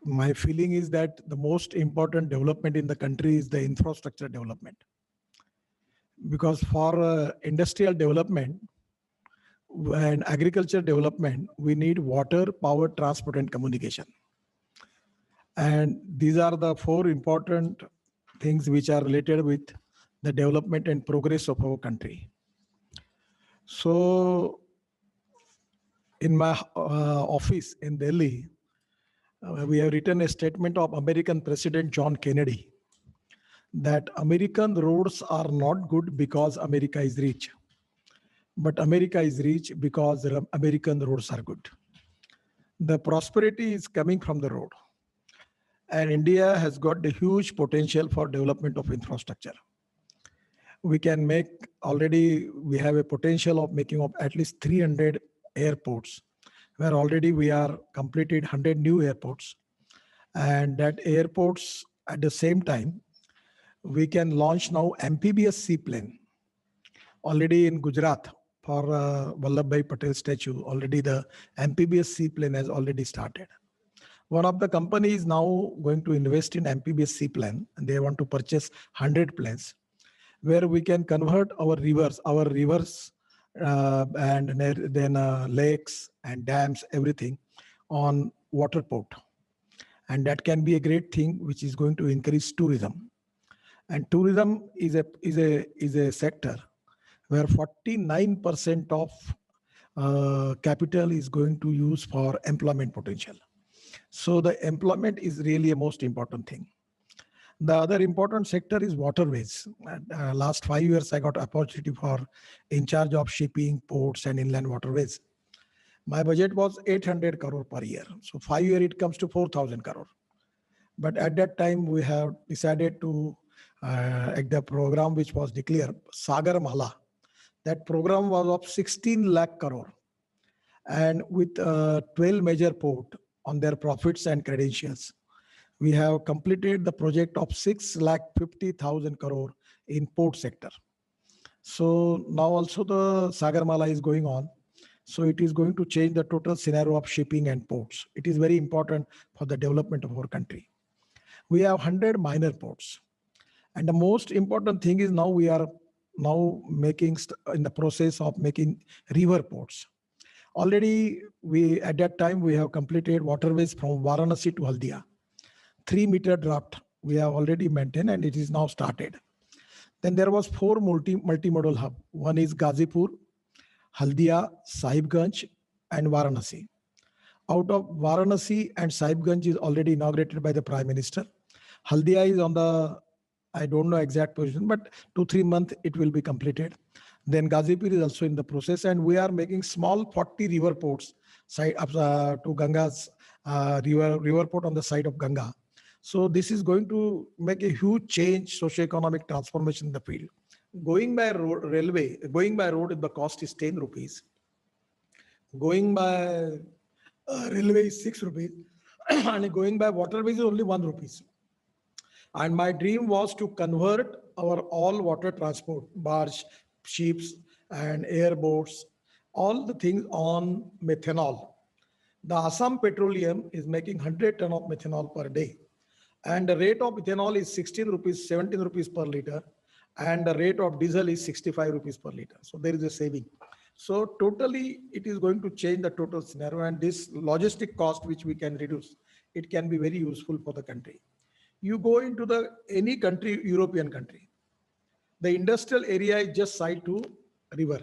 my feeling is that the most important development in the country is the infrastructure development. Because for industrial development and agriculture development, we need water, power, transport, and communication. And these are the four important things which are related with the development and progress of our country. So, in my office in Delhi, we have written a statement of American President John Kennedy that American roads are not good because America is rich, but America is rich because the American roads are good. The prosperity is coming from the road, and India has got the huge potential for development of infrastructure. We can make already, we have a potential of making of at least 300 airports, where already we are completed 100 new airports. And that airports at the same time, we can launch now amphibious seaplane. Already in Gujarat for Vallabhbhai Patel statue, already the amphibious seaplane has already started. One of the companies now going to invest in amphibious seaplane, and they want to purchase 100 planes, where we can convert our rivers, and then lakes and dams, everything on water port. And that can be a great thing, which is going to increase tourism. And tourism is a sector where 49% of capital is going to use for employment potential. So the employment is really a most important thing. The other important sector is waterways. Last 5 years, I got opportunity for in charge of shipping, ports, and inland waterways. My budget was 800 crore per year. So 5 years, it comes to 4,000 crore. But at that time, we have decided to, at the program which was declared, Sagar Mala. That program was of 16 lakh crore. And with 12 major port on their profits and credentials, we have completed the project of 6,50,000 crore in port sector. So now also the Sagarmala is going on. So it is going to change the total scenario of shipping and ports. It is very important for the development of our country. We have 100 minor ports. And the most important thing is now we are now making in the process of making river ports. Already at that time we have completed waterways from Varanasi to Haldia. 3-meter draft we have already maintained, and it is now started. Then there was 4 multimodal hub. One is Gazipur, Haldia, Sahibganj, and Varanasi. Out of Varanasi and Sahibganj is already inaugurated by the Prime Minister. Haldia is on the, I don't know exact position, but 2-3 months it will be completed. Then Gazipur is also in the process, and we are making small 40 river ports side up to Ganga's river port on the side of Ganga. So this is going to make a huge change, socio-economic transformation in the field. Going by road, the cost is 10 rupees. Going by railway is 6 rupees. And going by waterways is only 1 rupees. And my dream was to convert our all water transport, barge, ships, and airboats, all the things on methanol. The Assam Petroleum is making 100 ton of methanol per day. And the rate of ethanol is 16 rupees, 17 rupees per liter. And the rate of diesel is 65 rupees per liter. So there is a saving. So totally, it is going to change the total scenario. And this logistic cost, which we can reduce, it can be very useful for the country. You go into any country, European country, the industrial area is just side to river.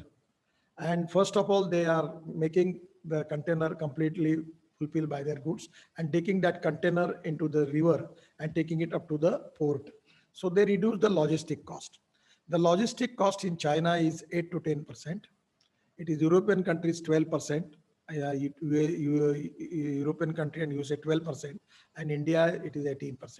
And first of all, they are making the container completely fulfilled by their goods and taking that container into the river and taking it up to the port. So they reduce the logistic cost. The logistic cost in China is 8 to 10%. It is European countries 12%. European country and USA 12%, and India it is 18%.